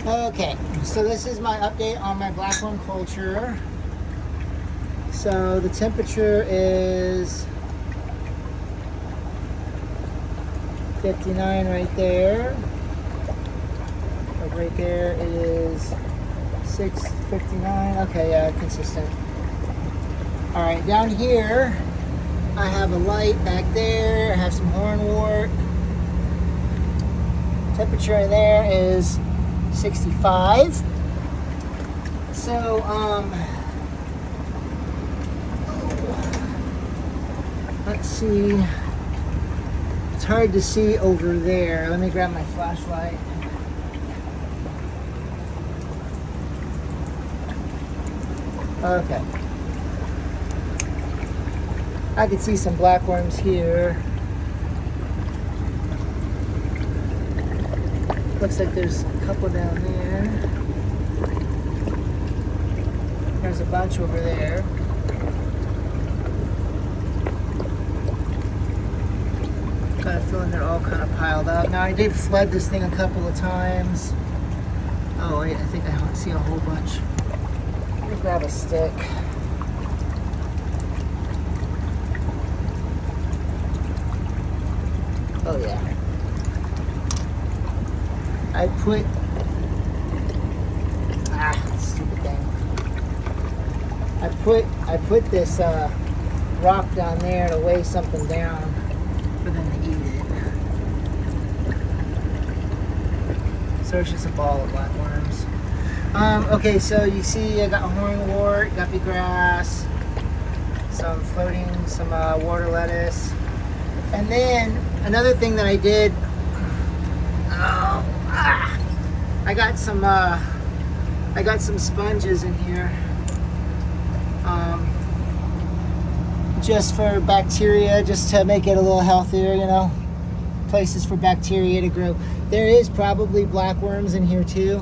Okay, so this is my update on my blackworm culture. So the temperature is 59 right there. Like right there it is 659. Okay, yeah, consistent. All right, down here I have a light back there. I have some hornwort. Temperature in there is 65. So let's see. It's hard to see over there. Let me grab my flashlight. Okay. I can see some blackworms here. Looks like there's a couple down there. There's a bunch over there. Got a feeling they're all kind of piled up. Now I did flood this thing a couple of times. Oh wait, I think I see a whole bunch. Let me grab a stick. Oh yeah. I put stupid thing. I put this rock down there to weigh something down for them to eat it. So it's just a ball of blackworms. Okay, so you see I got hornwort, guppy grass, some water lettuce, and then another thing that I did. I got some sponges in here, just for bacteria, just to make it a little healthier, you know, places for bacteria to grow. There is probably blackworms in here too,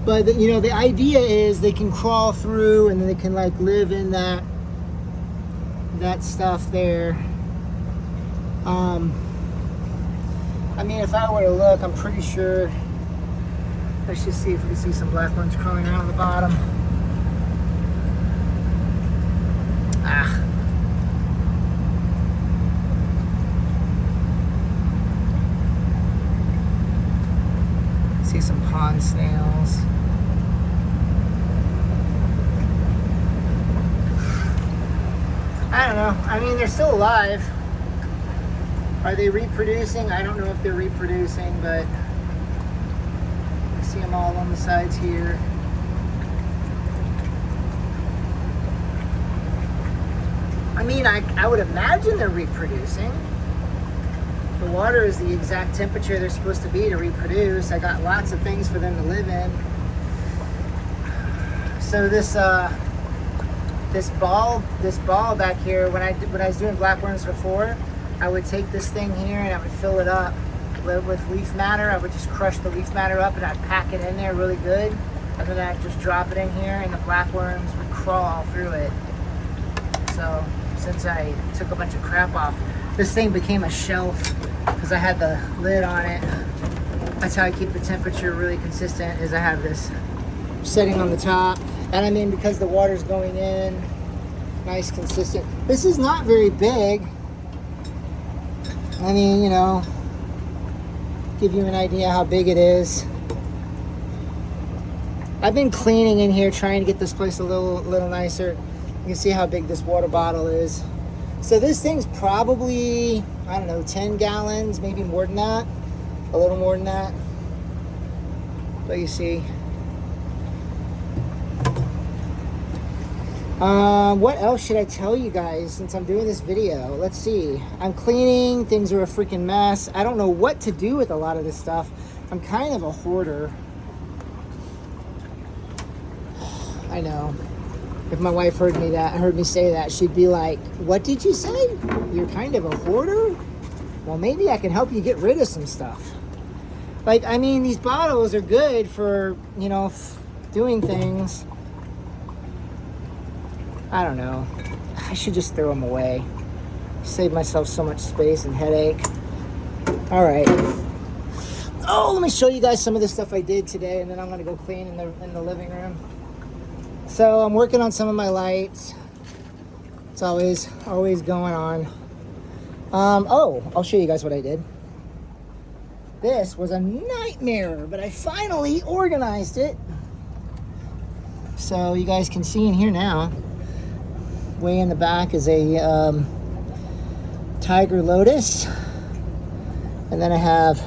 but you know, the idea is they can crawl through and then they can like live in that stuff there. I mean, if I were to look, I'm pretty sure. Let's just see if we can see some blackworms crawling around the bottom. See some pond snails. I don't know. I mean, they're still alive. Are they reproducing? I don't know if they're reproducing, but I see them all on the sides here. I mean, I would imagine they're reproducing. The water is the exact temperature they're supposed to be to reproduce. I got lots of things for them to live in. So this ball back here, when I was doing blackworms before, I would take this thing here and I would fill it up with leaf matter. I would just crush the leaf matter up and I'd pack it in there really good. And then I'd just drop it in here and the blackworms would crawl all through it. So since I took a bunch of crap off, this thing became a shelf because I had the lid on it. That's how I keep the temperature really consistent, is I have this setting on the top. And I mean, because the water's going in, nice, consistent. This is not very big. I mean, you know, give you an idea how big it is. I've been cleaning in here, trying to get this place a little nicer. You can see how big this water bottle is. So this thing's probably, I don't know, 10 gallons, maybe more than that. A little more than that. But you see. What else should I tell you guys since I'm doing this video? Let's see. I'm cleaning. Things are a freaking mess. I don't know what to do with a lot of this stuff. I'm kind of a hoarder. I know. If my wife heard me say that, she'd be like, "What did you say? You're kind of a hoarder?" Well, maybe I can help you get rid of some stuff. Like, I mean, these bottles are good for, you know, doing things. I don't know. I should just throw them away. Save myself so much space and headache. All right. Oh, let me show you guys some of the stuff I did today, and then I'm gonna go clean in the living room. So I'm working on some of my lights. It's always going on. Oh, I'll show you guys what I did. This was a nightmare, but I finally organized it. So you guys can see in here now, way in the back is a Tiger Lotus. And then I have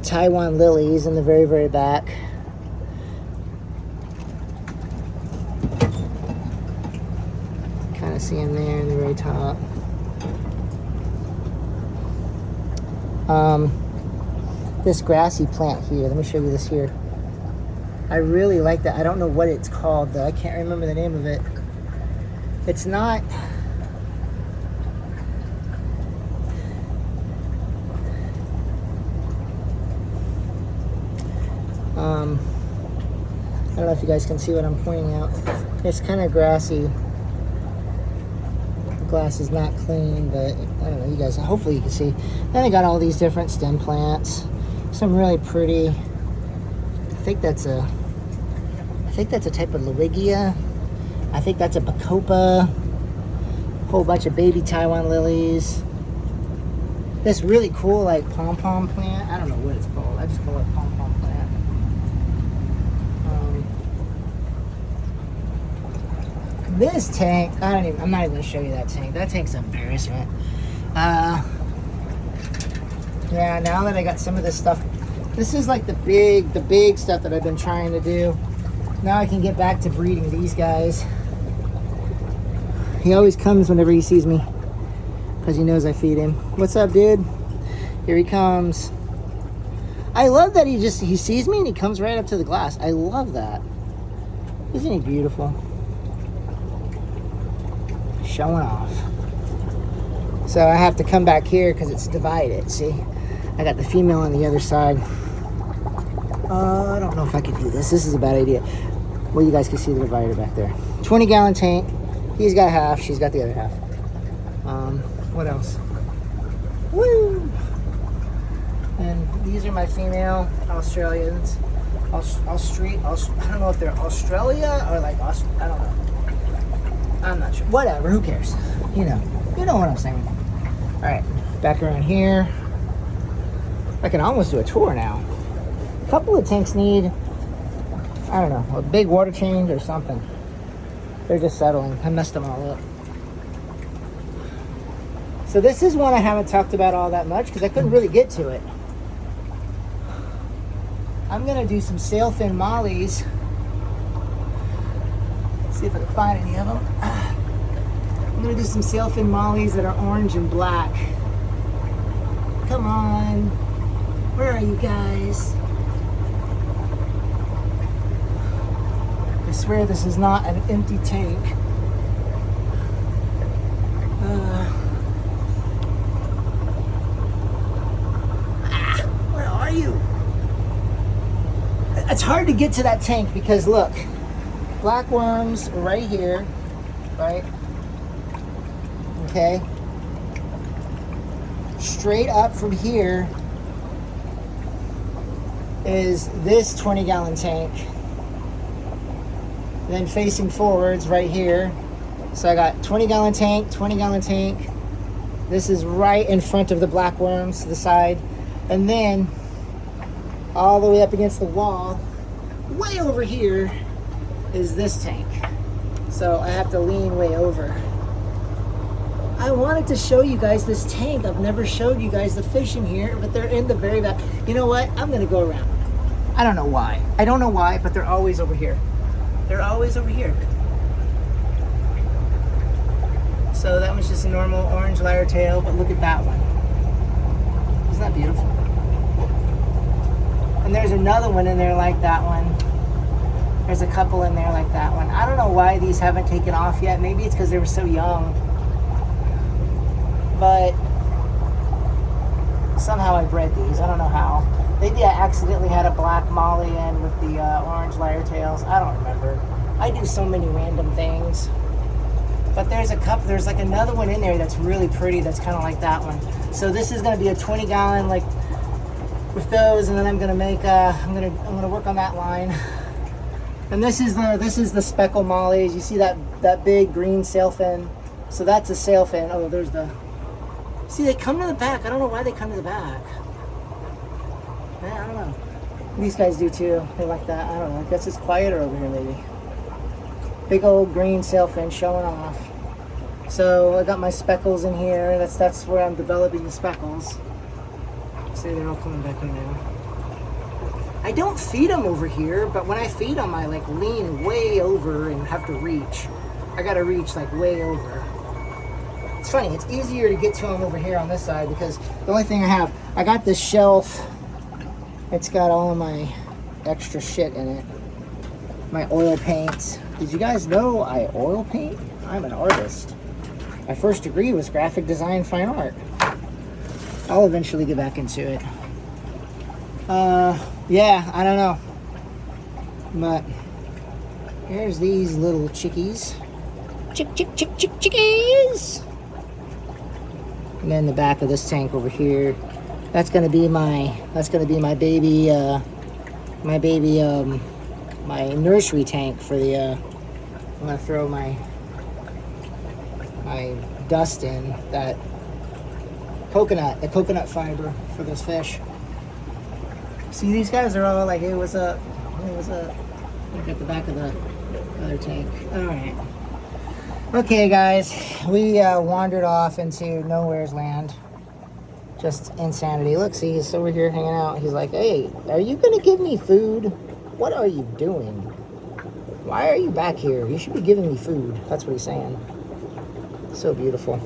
Taiwan lilies in the very, very back. Kind of see them there in the very top. This grassy plant here, let me show you this here. I really like that. I don't know what it's called though. I can't remember the name of it. It's not... I don't know if you guys can see what I'm pointing out. It's kind of grassy. The glass is not clean, but I don't know, you guys, hopefully you can see. Then I got all these different stem plants. Some really pretty, I think that's a type of Larigia. I think that's a Bacopa. Whole bunch of baby Taiwan lilies. This really cool like pom-pom plant. I don't know what it's called. I just call it pom-pom plant. This tank, I'm not even gonna show you that tank. That tank's an embarrassment. Yeah, now that I got some of this stuff, this is like the big stuff that I've been trying to do. Now I can get back to breeding these guys. He always comes whenever he sees me because he knows I feed him. What's up, dude? Here he comes. I love that he sees me and he comes right up to the glass. I love that. Isn't he beautiful? Showing off. So I have to come back here because it's divided. See, I got the female on the other side. I don't know if I can do this. This is a bad idea. Well, you guys can see the divider back there. 20-gallon tank. He's got half. She's got the other half. What else? Woo! And these are my female Australians. I don't know if they're Australia or like I don't know. I'm not sure. Whatever, who cares? You know what I'm saying. All right, back around here. I can almost do a tour now. A couple of tanks need, I don't know, a big water change or something. They're just settling. I messed them all up. So this is one I haven't talked about all that much because I couldn't really get to it. I'm gonna do some sailfin mollies. See if I can find any of them. I'm gonna do some sailfin mollies that are orange and black. Come on, where are you guys? I swear this is not an empty tank. Where are you? It's hard to get to that tank because look, black worms right here, right? Okay. Straight up from here is this 20-gallon tank. Then facing forwards right here. So I got 20-gallon tank, 20-gallon tank. This is right in front of the black worms to the side. And then all the way up against the wall, way over here, is this tank. So I have to lean way over. I wanted to show you guys this tank. I've never showed you guys the fish in here, but they're in the very back. You know what? I'm gonna go around. I don't know why. I don't know why, but they're always over here. They're always over here. So that was just a normal orange lyre tail, but look at that one. Isn't that beautiful? And there's another one in there like that one. There's a couple in there like that one. I don't know why these haven't taken off yet. Maybe it's because they were so young. But somehow I bred these. I don't know how. Maybe I accidentally had a black molly in with the orange lyre tails. I don't remember. I do so many random things. But there's a couple. There's like another one in there that's really pretty. That's kind of like that one. So this is going to be a 20-gallon like with those, and then I'm gonna make I'm gonna work on that line. And this is the speckle mollies. You see that big green sailfin? So that's a sailfin. Oh, there's the. See, they come to the back. I don't know why they come to the back. I don't know. These guys do too. They like that. I don't know. I guess it's quieter over here, maybe. Big old green sailfin showing off. So I got my speckles in here. That's where I'm developing the speckles. See, they're all coming back in now. I don't feed them over here, but when I feed them, I like lean way over and have to reach. I gotta reach like way over. It's funny, it's easier to get to them over here on this side because the only thing I got this shelf. It's got all of my extra shit in it. My oil paints. Did you guys know I oil paint? I'm an artist. My first degree was graphic design, fine art. I'll eventually get back into it. Yeah, I don't know. But here's these little chickies. Chickies. And then the back of this tank over here. That's gonna be my baby my nursery tank for the I'm gonna throw my dust in that the coconut fiber for those fish. See, these guys are all like, hey, what's up? Hey, what's up? Look at the back of the other tank. All right. Okay, guys, we wandered off into nowhere's land. Just insanity. Look, see, he's over here hanging out. He's like, hey, are you gonna give me food? What are you doing? Why are you back here? You should be giving me food. That's what he's saying. So beautiful.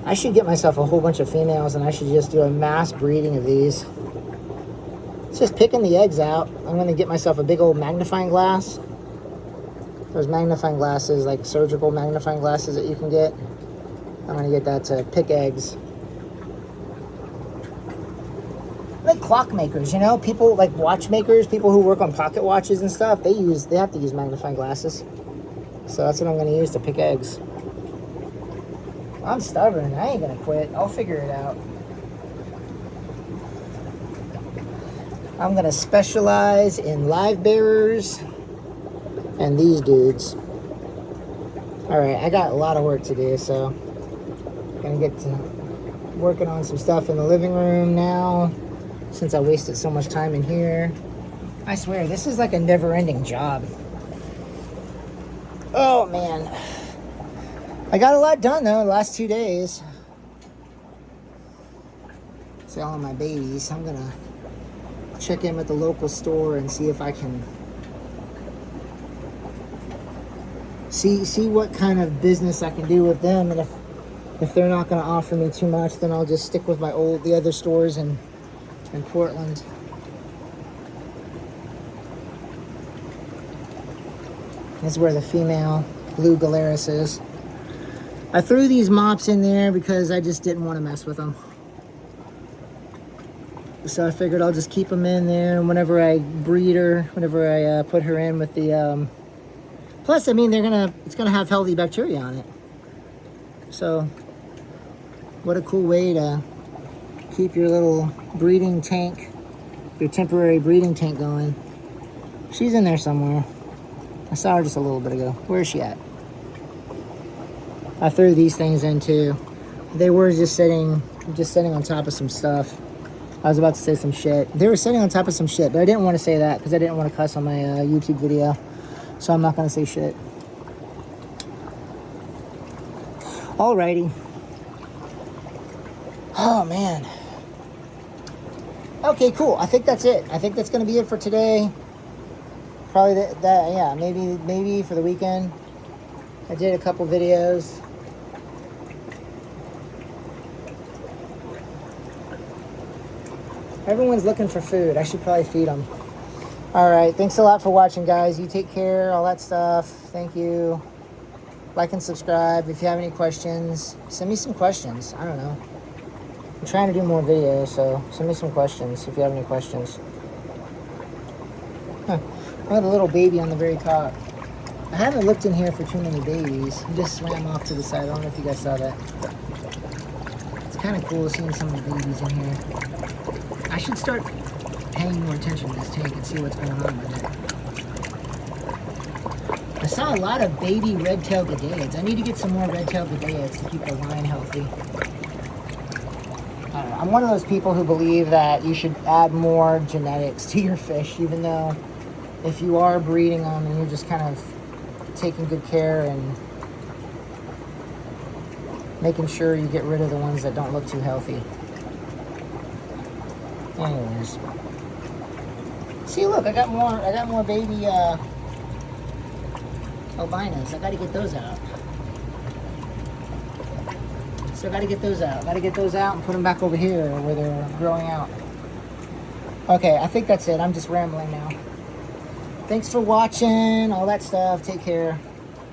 I should get myself a whole bunch of females and I should just do a mass breeding of these. It's just picking the eggs out. I'm going to get myself a big old magnifying glass. Those magnifying glasses, like surgical magnifying glasses that you can get. I'm going to get that to pick eggs. Like clockmakers, you know? People like watchmakers, people who work on pocket watches and stuff, they have to use magnifying glasses. So that's what I'm going to use to pick eggs. I'm stubborn. I ain't gonna quit. I'll figure it out. I'm gonna specialize in live bearers and these dudes. Alright, I got a lot of work to do, so I'm gonna get to working on some stuff in the living room now, since I wasted so much time in here. I swear, this is like a never-ending job. Oh, man. I got a lot done, though, the last 2 days. See all of my babies. I'm going to check in with the local store and see if I can see what kind of business I can do with them. And if they're not going to offer me too much, then I'll just stick with the other stores in Portland. This is where the female blue Galeris is. I threw these mops in there because I just didn't want to mess with them. So I figured I'll just keep them in there, and whenever I breed her, whenever I put her in with the... Plus, I mean, it's gonna have healthy bacteria on it. So, what a cool way to keep your little breeding tank, your temporary breeding tank going. She's in there somewhere. I saw her just a little bit ago. Where is she at? I threw these things in too. They were just sitting on top of some stuff. I was about to say some shit. They were sitting on top of some shit, but I didn't want to say that because I didn't want to cuss on my YouTube video. So I'm not going to say shit. Alrighty. Oh, man. Okay, cool. I think that's it. I think that's going to be it for today. Probably yeah, maybe for the weekend. I did a couple videos. Everyone's looking for food. I should probably feed them. Alright, thanks a lot for watching, guys. You take care, all that stuff. Thank you. Like and subscribe. If you have any questions, send me some questions. I don't know. I'm trying to do more videos, so send me some questions if you have any questions. Huh. I have a little baby on the very top. I haven't looked in here for too many babies. He just swam off to the side. I don't know if you guys saw that. kind of cool seeing some of the babies in here. I should start paying more attention to this tank and see what's going on with it. I saw a lot of baby red-tailed Gadeids. I need to get some more red-tailed Gadeids to keep the line healthy. I don't know. I'm one of those people who believe that you should add more genetics to your fish, even though if you are breeding them and you're just kind of taking good care and making sure you get rid of the ones that don't look too healthy. Anyways. See, look, I got more baby albinos. I gotta get those out. So I gotta get those out. Gotta get those out and put them back over here where they're growing out. Okay, I think that's it. I'm just rambling now. Thanks for watching, all that stuff. Take care.